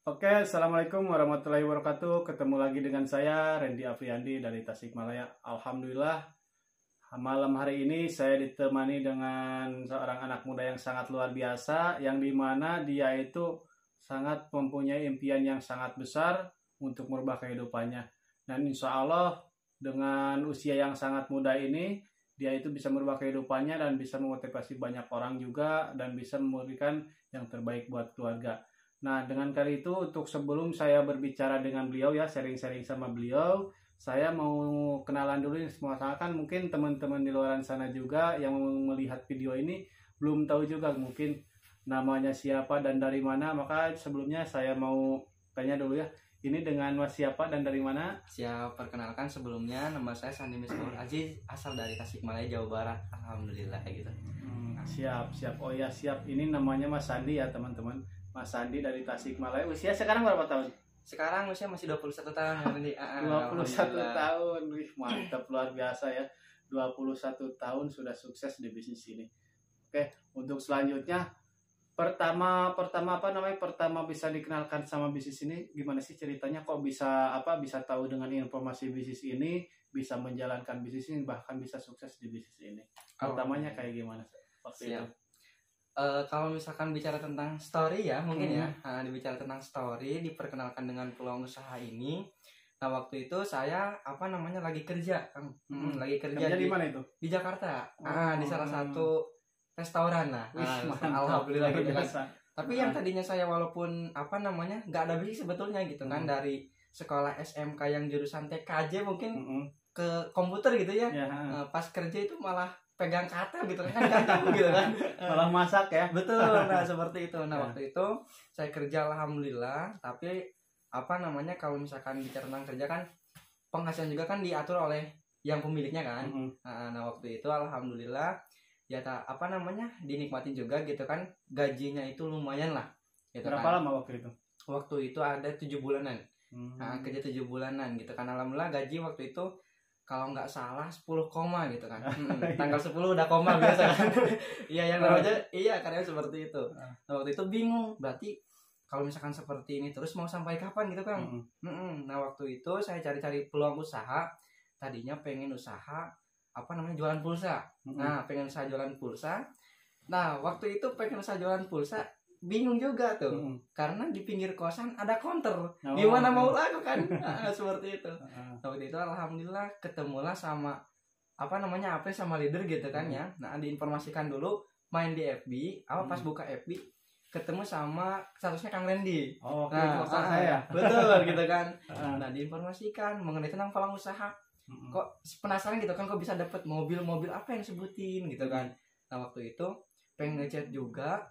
Oke, Assalamualaikum warahmatullahi wabarakatuh. Ketemu lagi dengan saya, Randy Afriandi dari Tasikmalaya. Alhamdulillah, malam hari ini saya ditemani dengan seorang anak muda yang sangat luar biasa, yang dimana dia itu sangat mempunyai impian yang sangat besar untuk merubah kehidupannya. Dan insya Allah, dengan usia yang sangat muda ini, dia itu bisa merubah kehidupannya dan bisa memotivasi banyak orang juga, dan bisa memberikan yang terbaik buat keluarga. Nah, dengan kali itu untuk sebelum saya berbicara dengan beliau ya, sharing-sharing sama beliau, saya mau kenalan dulu nih semua. Kan mungkin teman-teman di luar sana juga yang melihat video ini belum tahu juga mungkin namanya siapa dan dari mana. Maka sebelumnya saya mau tanya dulu ya, ini dengan Mas siapa dan dari mana? Siap, perkenalkan sebelumnya nama saya Sandi Misbahul Aziz, asal dari Tasikmalaya, Jawa Barat. Alhamdulillah gitu. Siap. Oh ya, siap. Ini namanya Mas Sandi ya, teman-teman. Mas Sandi dari Tasikmalaya. Usia sekarang berapa tahun? Sekarang usia masih 21 tahun ya, Randy. 21 tahun. Wih, mantap, luar biasa ya. 21 tahun sudah sukses di bisnis ini. Oke, untuk selanjutnya pertama apa namanya? Pertama bisa dikenalkan sama bisnis ini gimana sih ceritanya, kok bisa tahu dengan informasi bisnis ini, bisa menjalankan bisnis ini, bahkan bisa sukses di bisnis ini. Pertamanya kayak gimana waktu itu? Kalau misalkan bicara tentang story ya mungkin ya, dibicara tentang story, diperkenalkan dengan peluang usaha ini. Nah, waktu itu saya lagi kerja, lagi kerja di mana itu? di Jakarta. Di salah Oh. satu restoran lah. Alhamdulillah gitu kan. Tapi yang tadinya saya walaupun nggak ada bisnis sebetulnya gitu kan, dari sekolah SMK yang jurusan TKJ mungkin ke komputer gitu ya. Pas kerja itu malah pegang kata gitu kan kacau gitu kan. Malah masak ya. Betul. Nah, seperti itu. Nah, waktu itu saya kerja alhamdulillah, tapi kalau misalkan bicara tentang kerja kan penghasilan juga kan diatur oleh yang pemiliknya kan. Nah, waktu itu alhamdulillah ya dinikmatin juga gitu kan, gajinya itu lumayan lah gitu. Berapa lama waktu itu? Waktu itu ada 7 bulanan. Kerja 7 bulanan gitu kan. Alhamdulillah gaji waktu itu kalau nggak salah 10 koma gitu kan. Tanggal 10 udah koma biasa kan. Iya, yang namanya karya seperti itu. Nah, waktu itu bingung, berarti kalau misalkan seperti ini terus mau sampai kapan gitu kan. Nah, waktu itu saya cari-cari peluang usaha. Tadinya pengen usaha jualan pulsa. Nah, pengen usaha jualan pulsa. Nah, waktu itu pengen usaha jualan pulsa, bingung juga tuh. Karena di pinggir kosan ada counter. Gimana mau laku kan? Seperti itu. Waktu itu alhamdulillah ketemulah sama sama leader gitu kan ya. Nah, diinformasikan dulu main di FB, pas buka FB ketemu sama statusnya Kang Randy. Nah, saya. Betul gitu kan. Nah, diinformasikan mengenai tentang peluang usaha. Kok penasaran gitu kan, kok bisa dapat mobil apa yang sebutin gitu kan. Nah, waktu itu pengen ngechat juga,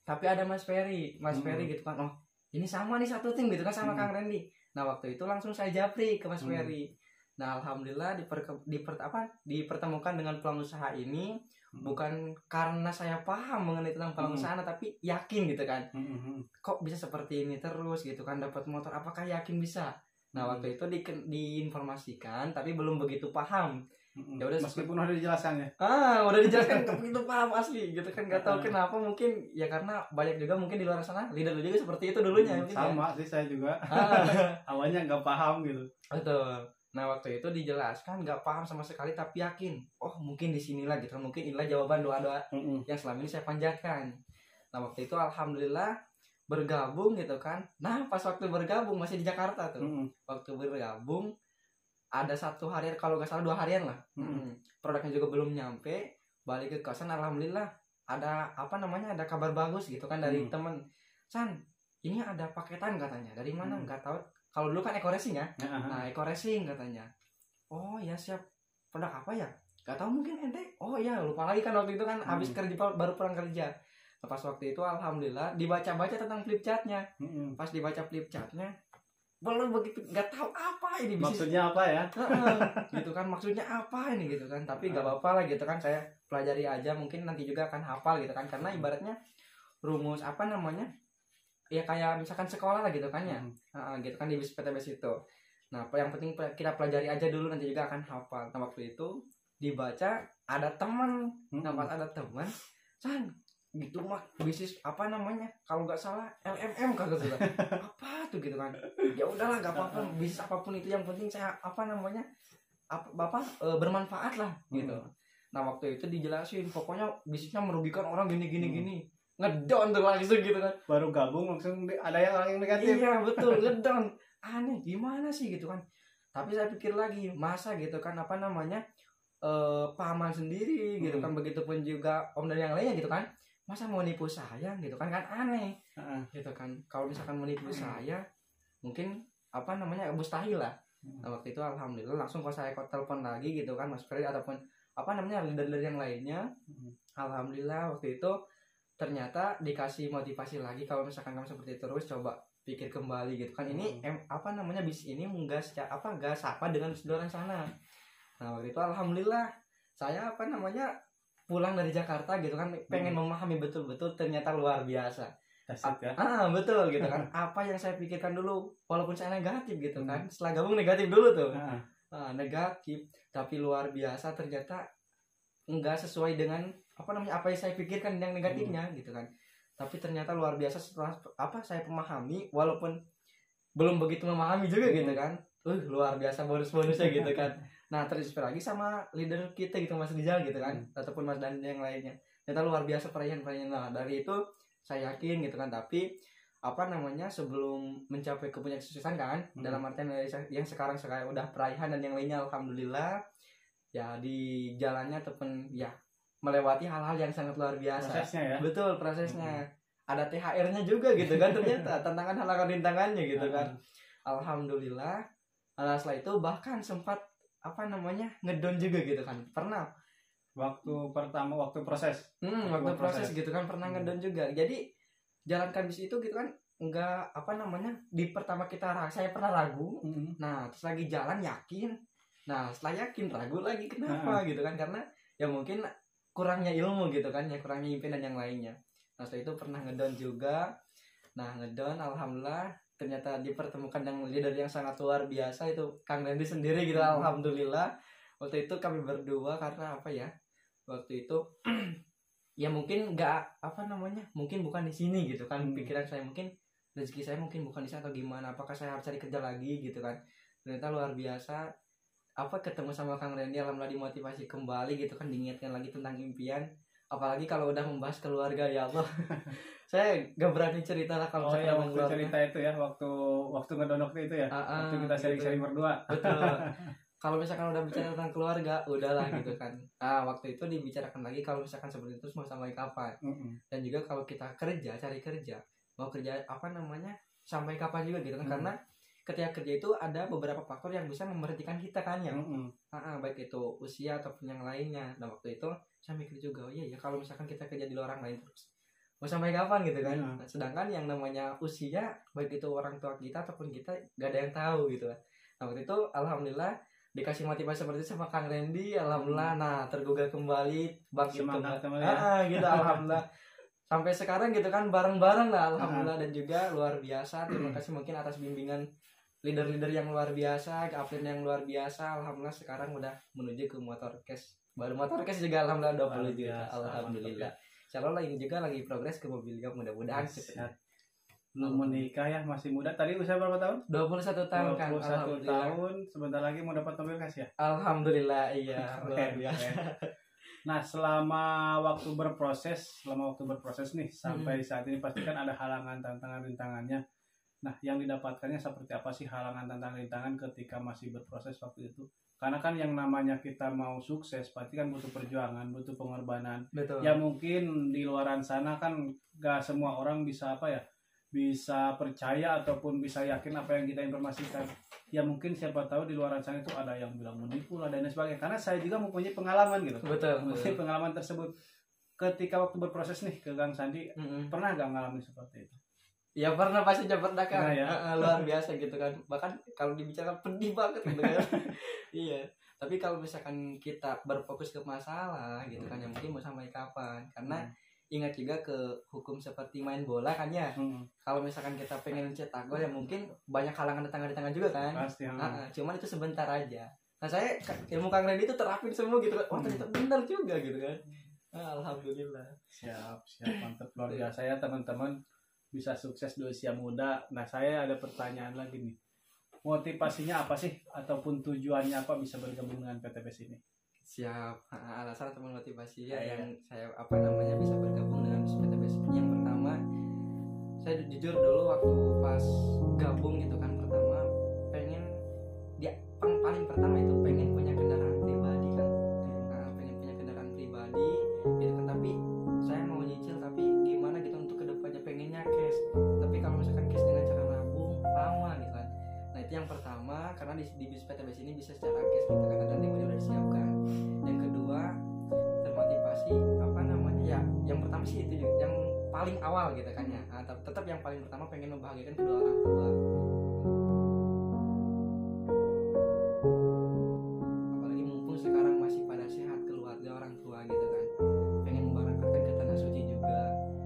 tapi ada Mas Ferry gitu kan. Oh, ini sama nih satu tim gitu kan sama Kang Randy. Nah, waktu itu langsung saya japri ke Mas Ferry. Nah, alhamdulillah dipertemukan dengan peluang usaha ini. Bukan karena saya paham mengenai tentang peluang usaha, tapi yakin gitu kan. Kok bisa seperti ini terus gitu kan, dapat motor, apakah yakin bisa? Nah, waktu itu diinformasikan tapi belum begitu paham. Ya udah, meskipun udah dijelaskan ya. Udah dijelaskan begitu paham asli gitu kan. Gak tahu kenapa, mungkin ya karena banyak juga mungkin di luar sana leader juga seperti itu dulunya. Sama sih saya juga. Awalnya nggak paham gitu. Betul. Nah, waktu itu dijelaskan nggak paham sama sekali tapi yakin. Oh, mungkin di sinilah gitu. Mungkin inilah jawaban doa-doa yang selama ini saya panjatkan. Nah, waktu itu alhamdulillah bergabung gitu kan. Nah, pas waktu bergabung masih di Jakarta tuh. Waktu bergabung ada 1 hari, kalau nggak salah 2 harian lah. Produknya juga belum nyampe, balik ke kosan alhamdulillah ada ada kabar bagus gitu kan dari temen. San, ini ada paketan katanya. Dari mana nggak tahu. Kalau dulu kan Eko Racing ya. Nah, Eko Racing katanya. Oh ya, siap. Produk apa ya? Gak tahu, mungkin ente. Oh ya, lupa lagi kan waktu itu kan habis kerja, baru pulang kerja. Pas waktu itu alhamdulillah dibaca-baca tentang flip chartnya. Pas dibaca flip chartnya, belum begitu, nggak tahu apa ini bisnis. Maksudnya apa ya? Gitu kan, maksudnya apa ini gitu kan. Tapi nggak apa-apa lah gitu kan, saya pelajari aja, mungkin nanti juga akan hafal gitu kan. Karena ibaratnya rumus ya kayak misalkan sekolah lah gitu kan ya. Gitu kan di PTBS itu. Nah, yang penting kita pelajari aja dulu, nanti juga akan hafal. Nah, waktu itu dibaca ada teman. Nah, pas ada teman, San, gitu mah bisnis apa namanya kalau nggak salah LMM kagak sudah apa tuh gitu kan. Ya udahlah nggak apa-apa, bisnis apapun itu yang penting saya apa namanya bermanfaat lah gitu. Nah waktu itu dijelasin pokoknya bisnisnya merugikan orang gini ngedown tuh langsung gitu kan. Baru gabung langsung ada yang negatif. Iya betul, ngedown. Aneh gimana sih gitu kan. Tapi saya pikir lagi masa gitu kan apa namanya paman sendiri gitu kan, begitupun juga om dan yang lainnya gitu kan, masa mau nipu saya gitu kan aneh gitu kan. Kalau misalkan menipu saya mungkin apa namanya mustahil lah. Nah waktu itu alhamdulillah langsung kalau saya telepon lagi gitu kan Mas Ferry ataupun apa namanya leader yang lainnya, alhamdulillah waktu itu ternyata dikasih motivasi lagi kalau misalkan kamu seperti itu terus coba pikir kembali gitu kan. Ini apa namanya bisnis ini enggak sama dengan di luar sana. Nah waktu itu alhamdulillah saya apa namanya pulang dari Jakarta gitu kan pengen memahami betul-betul ternyata luar biasa. Ya? Betul gitu kan. Apa yang saya pikirkan dulu walaupun saya negatif gitu kan, setelah gabung negatif dulu tuh negatif, tapi luar biasa ternyata enggak sesuai dengan apa yang saya pikirkan yang negatifnya gitu kan. Tapi ternyata luar biasa setelah saya pahami walaupun belum begitu memahami juga gitu kan. Luar biasa bonus-bonusnya gitu kan. Nah terinspirasi lagi sama leader kita gitu Mas Rizal gitu kan, ataupun Mas dan yang lainnya. Ternyata luar biasa perayaan. Nah dari itu saya yakin gitu kan. Tapi apa namanya sebelum mencapai ke puncak kesuksesan kan, dalam artian yang sekarang saya udah perayaan dan yang lainnya alhamdulillah ya di jalannya ataupun ya melewati hal-hal yang sangat luar biasa. Prosesnya ya. Betul prosesnya. Ada THR-nya juga gitu kan ternyata tantangan halangan rintangannya gitu kan. Alhamdulillah. Nah setelah itu bahkan sempat apa namanya ngedon juga gitu kan, pernah waktu proses waktu proses gitu kan pernah ngedon juga. Jadi jalankan bisnis itu gitu kan enggak apa namanya di pertama saya pernah ragu, nah terus lagi jalan yakin, nah setelah yakin ragu lagi kenapa gitu kan, karena ya mungkin kurangnya ilmu gitu kan ya, kurangnya impian dan yang lainnya. Nah setelah itu pernah ngedon juga. Nah ngedon alhamdulillah ternyata dipertemukan dengan leader yang sangat luar biasa itu Kang Randy sendiri gitu. Alhamdulillah waktu itu kami berdua karena apa ya waktu itu ya mungkin nggak apa namanya mungkin bukan di sini gitu kan, pikiran saya mungkin rezeki saya mungkin bukan di sana atau gimana, apakah saya harus cari kerja lagi gitu kan. Ternyata luar biasa ketemu sama Kang Randy, alhamdulillah dimotivasi kembali gitu kan, diingatkan lagi tentang impian. Apalagi kalau udah membahas keluarga ya Allah. Saya gak berani cerita lah kalau ya waktu keluarga. Cerita itu ya waktu ngedonok itu ya. Waktu kita sharing-sharing berdua. Betul. Kalau misalkan udah bicara tentang keluarga, udahlah gitu kan. Waktu itu dibicarakan lagi kalau misalkan seperti itu mau sampai kapan. Dan juga kalau kita cari kerja, mau kerja apa namanya sampai kapan juga gitu kan. Karena ketika kerja itu ada beberapa faktor yang bisa memberhentikan kita kan ya. Baik itu usia ataupun yang lainnya. Nah waktu itu saya mikir juga, oh iya ya kalau misalkan kita kerja di luar orang lain terus mau sampai kapan gitu kan. Nah, sedangkan yang namanya usia baik itu orang tua kita ataupun kita gak ada yang tahu gitu kan. Nah waktu itu alhamdulillah dikasih motivasi seperti itu sama Kang Randy, alhamdulillah nah tergugah kembali bangkit kembali gitu alhamdulillah sampai sekarang gitu kan bareng-bareng lah alhamdulillah. Dan juga luar biasa terima kasih mungkin atas bimbingan leader-leader yang luar biasa, upline yang luar biasa. Alhamdulillah sekarang udah menuju ke motorcast. Baru motorcast juga alhamdulillah 20 juta. Alhamdulillah. Insyaallah ini juga lagi progres ke mobilnya, mudah-mudahan cepat. Belum menikah ya, masih muda. Tadi usia berapa tahun? 21 tahun kan. 21 tahun, sebentar lagi mau dapat mobil kas ya? Alhamdulillah iya, luar biasa. Nah, selama waktu berproses nih sampai saat ini pasti kan ada halangan, tantangan, rintangannya. Nah, yang didapatkannya seperti apa sih halangan, tantangan, rintangan ketika masih berproses waktu itu? Karena kan yang namanya kita mau sukses pasti kan butuh perjuangan, butuh pengorbanan. Betul. Ya mungkin di luaran sana kan gak semua orang bisa bisa percaya ataupun bisa yakin apa yang kita informasikan. Ya mungkin siapa tahu di luaran sana itu ada yang bilang menipu lah dan sebagainya. Karena saya juga mempunyai pengalaman gitu. Betul. Pengalaman tersebut ketika waktu berproses nih ke Kang Sandi, pernah gak ngalamin seperti itu? Ya pernah, pastinya pernah kan. Luar biasa gitu kan. Bahkan kalau dibicarakan pedih banget gitu kan. Iya. Tapi kalau misalkan kita berfokus ke masalah gitu kan, ya mungkin mau sampai kapan. Karena ingat juga ke hukum seperti main bola kan ya. Kalau misalkan kita pengen cetak gol ya mungkin banyak halangan di tangan juga kan. Pasti. Cuman itu sebentar aja. Nah saya ilmu Kang Randy itu terapin semua gitu kan. Wah ternyata benar juga gitu kan. Alhamdulillah. Siap, mantap, luar biasa ya teman-teman, bisa sukses di usia muda. Nah, saya ada pertanyaan lagi nih. Motivasinya apa sih ataupun tujuannya apa bisa bergabung dengan PTBS ini? Siap. Alasan atau motivasi ya yang saya bisa bergabung dengan PTBS ini, yang pertama, saya jujur dulu waktu pas gabung gitu kan, pertama pengen paling pertama itu pengen punya kendaraan pribadi kan. Pengen punya kendaraan pribadi gitu kan, tapi saya mau nyicil, tapi gimana gitu untuk kedepannya pengennya cash, tapi kalau misalkan cash dengan cara nabung lama gitu kan. Nah itu yang pertama, karena di bis PTBS ini bisa secara cash gitu kan, dan timnya udah disiapkan. Yang kedua, termotivasi ya yang pertama sih itu juga yang paling awal gitu kan ya. Tetap yang paling pertama pengen membahagiakan kedua orang tua, apalagi mumpung sekarang masih pada sehat keluarga orang tua gitu kan, pengen membarakatkan ke tanah suci juga.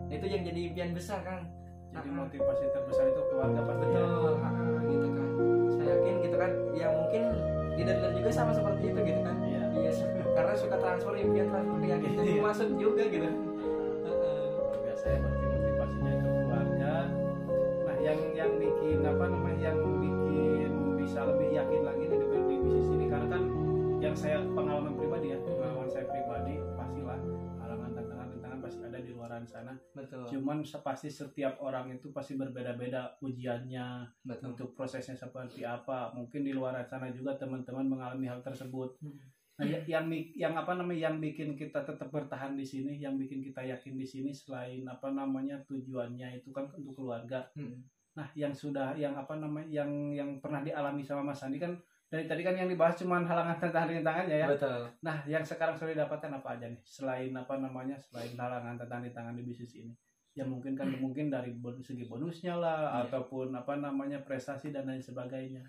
Nah itu yang jadi impian besar kan. Jadi motivasi terbesar itu keluarga pasti. Betul, gitu kan. Saya yakin gitu kan, ya mungkin leader juga sama seperti itu gitu kan. Iya, karena suka transfer impian, transfer keyakinan itu masuk juga gitu. Luar biasa ya, berarti motivasinya itu keluarga. Nah, yang bikin yang bikin bisa lebih yakin lagi di bisnis ini, karena kan yang saya pengalaman pribadi ya, pengalaman saya pribadi, pastilah halangan tantangan pasti ada di luar sana. Betul. Cuman pasti setiap orang itu pasti berbeda-beda ujiannya. Betul. Untuk prosesnya seperti apa. Mungkin di luar sana juga teman-teman mengalami hal tersebut. Nah, yang bikin kita tetap bertahan di sini, yang bikin kita yakin di sini selain tujuannya itu kan untuk keluarga. Nah, yang pernah dialami sama Mas Andi kan dari tadi kan yang dibahas cuma halangan tantangannya ya. Betul. Nah, yang sekarang sudah didapatkan apa aja nih selain selain halangan tantangan di bisnis ini? Ya mungkin dari segi bonusnya lah, ataupun prestasi dan lain sebagainya.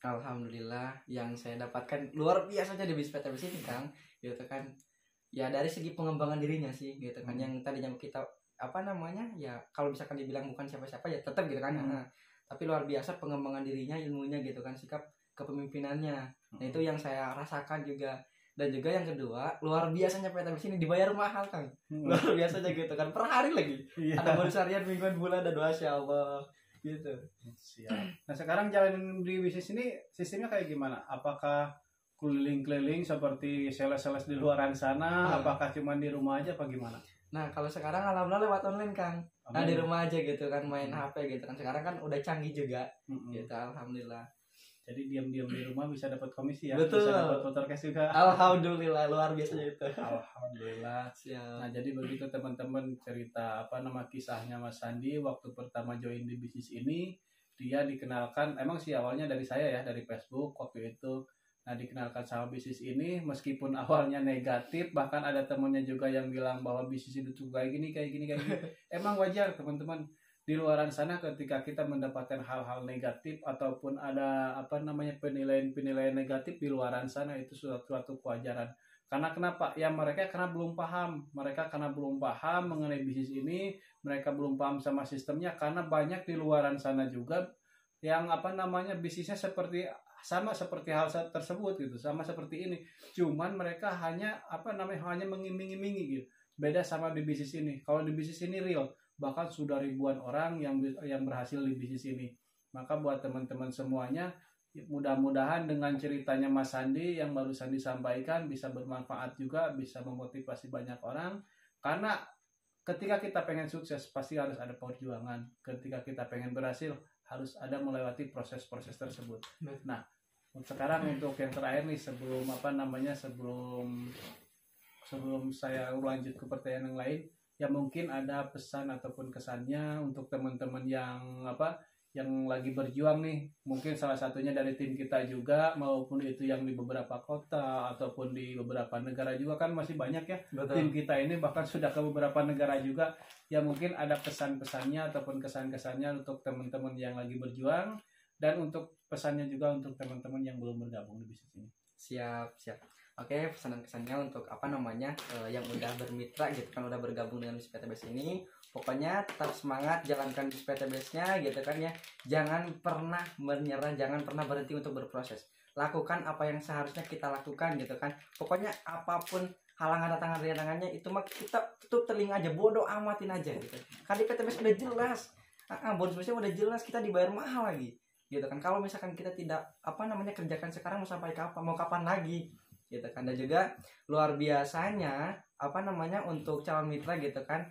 Alhamdulillah yang saya dapatkan luar biasa aja di bis PTBS ini Kang, gitu kan. Ya dari segi pengembangan dirinya sih gitu kan, yang tadinya kita ya kalau misalkan dibilang bukan siapa-siapa ya tetap gitu kan. Tapi luar biasa pengembangan dirinya, ilmunya gitu kan, sikap kepemimpinannya. Nah itu yang saya rasakan juga. Dan juga yang kedua, luar biasanya PTBS ini dibayar mahal Kang. Luar biasanya gitu kan, per hari lagi. Ada bonus harian, mingguan, bulan, dan Masya Allah gitu. Siap. Nah sekarang jalan di bisnis ini sistemnya kayak gimana? Apakah keliling-keliling seperti sales-sales di luaran sana? Apakah cuma di rumah aja apa gimana? Nah kalau sekarang alhamdulillah lewat online Kang. Nah di rumah aja gitu kan, main HP gitu kan. Sekarang kan udah canggih juga gitu, alhamdulillah. Jadi diam-diam di rumah bisa dapat komisi ya. Betul. Bisa dapat motor cash juga. Alhamdulillah, luar biasa itu. Alhamdulillah. Siap. Nah jadi begitu teman-teman cerita kisahnya Mas Sandi waktu pertama join di bisnis ini. Dia dikenalkan, emang sih awalnya dari saya ya, dari Facebook waktu itu. Nah dikenalkan sama bisnis ini, meskipun awalnya negatif, bahkan ada temannya juga yang bilang bahwa bisnis itu kayak gini. Emang wajar teman-teman. Di luaran sana ketika kita mendapatkan hal-hal negatif ataupun ada penilaian negatif di luaran sana, itu suatu kewajaran. Karena kenapa? Ya karena belum paham mengenai bisnis ini, mereka belum paham sama sistemnya, karena banyak di luaran sana juga yang bisnisnya sama seperti hal tersebut gitu, sama seperti ini. Cuman mereka hanya hanya mengiming-imingi gitu. Beda sama di bisnis ini. Kalau di bisnis ini real, bahkan sudah ribuan orang yang berhasil di bisnis ini. Maka buat teman-teman semuanya, mudah-mudahan dengan ceritanya Mas Sandi yang barusan disampaikan bisa bermanfaat juga, bisa memotivasi banyak orang. Karena ketika kita pengen sukses pasti harus ada perjuangan. Ketika kita pengen berhasil harus ada melewati proses-proses tersebut. Nah, sekarang untuk yang terakhir nih, sebelum saya lanjut ke pertanyaan yang lain, ya mungkin ada pesan ataupun kesannya untuk teman-teman yang lagi berjuang nih, mungkin salah satunya dari tim kita juga, maupun itu yang di beberapa kota ataupun di beberapa negara juga kan masih banyak ya. Betul. Tim kita ini bahkan sudah ke beberapa negara juga. Ya mungkin ada pesan-pesannya ataupun kesan-kesannya untuk teman-teman yang lagi berjuang, dan untuk pesannya juga untuk teman-teman yang belum bergabung di bisnis ini. Siap. Oke, pesanan kesannya untuk yang udah bermitra gitu kan, udah bergabung dengan PTBS ini, pokoknya tetap semangat jalankan PTBS-nya gitu kan ya. Jangan pernah menyerah, jangan pernah berhenti untuk berproses. Lakukan apa yang seharusnya kita lakukan gitu kan. Pokoknya apapun halangan tangannya itu mah kita tutup telinga aja, bodoh amatin aja gitu. Kan di PTBS udah jelas, bonus-bonusnya udah jelas, kita dibayar mahal lagi gitu kan. Kalau misalkan kita tidak kerjakan sekarang, mau sampai kapan, mau kapan lagi gitu kan. Dan juga luar biasanya untuk calon mitra gitu kan,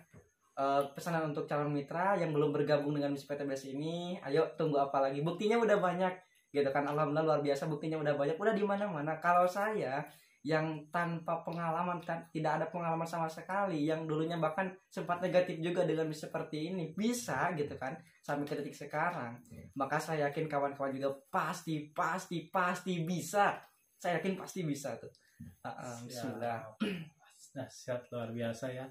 pesanan untuk calon mitra yang belum bergabung dengan Miss PTBS ini, ayo tunggu apa lagi, buktinya udah banyak gitu kan. Alhamdulillah luar biasa, buktinya udah banyak, udah di mana-mana. Kalau saya yang tanpa pengalaman, tidak ada pengalaman sama sekali, yang dulunya bahkan sempat negatif juga dengan seperti ini, bisa gitu kan sampai ke titik sekarang, maka saya yakin kawan-kawan juga pasti bisa. Saya yakin pasti bisa tuh. Bismillah. Dahsyat, luar biasa ya.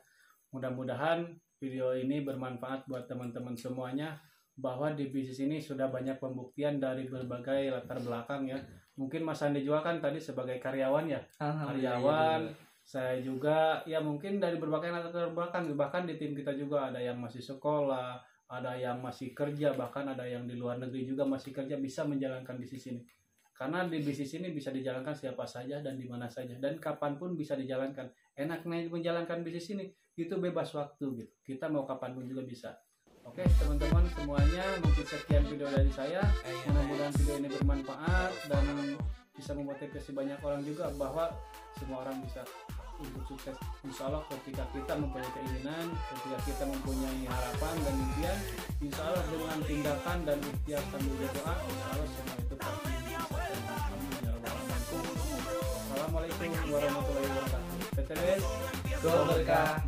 Mudah-mudahan video ini bermanfaat buat teman-teman semuanya, bahwa di bisnis ini sudah banyak pembuktian dari berbagai latar belakang ya. Mungkin Mas Andi juga kan tadi sebagai karyawan ya, karyawan. Saya juga ya mungkin dari berbagai latar belakang, bahkan di tim kita juga ada yang masih sekolah, ada yang masih kerja, bahkan ada yang di luar negeri juga masih kerja, bisa menjalankan bisnis ini. Karena di bisnis ini bisa dijalankan siapa saja dan di mana saja, dan kapanpun bisa dijalankan. Enaknya menjalankan bisnis ini itu bebas waktu gitu. Kita mau kapanpun juga bisa. Oke teman-teman semuanya, mungkin sekian video dari saya. Mudah-mudahan video ini bermanfaat dan bisa memotivasi banyak orang juga, bahwa semua orang bisa untuk sukses. Insya Allah ketika kita mempunyai keinginan, ketika kita mempunyai harapan dan impian, insya Allah dengan tindakan dan ikhtiar sambil berdoa, insya Allah semua itu pasti bisa terlaksana. Assalamualaikum warahmatullahi wabarakatuh. PTBS, Go berkah.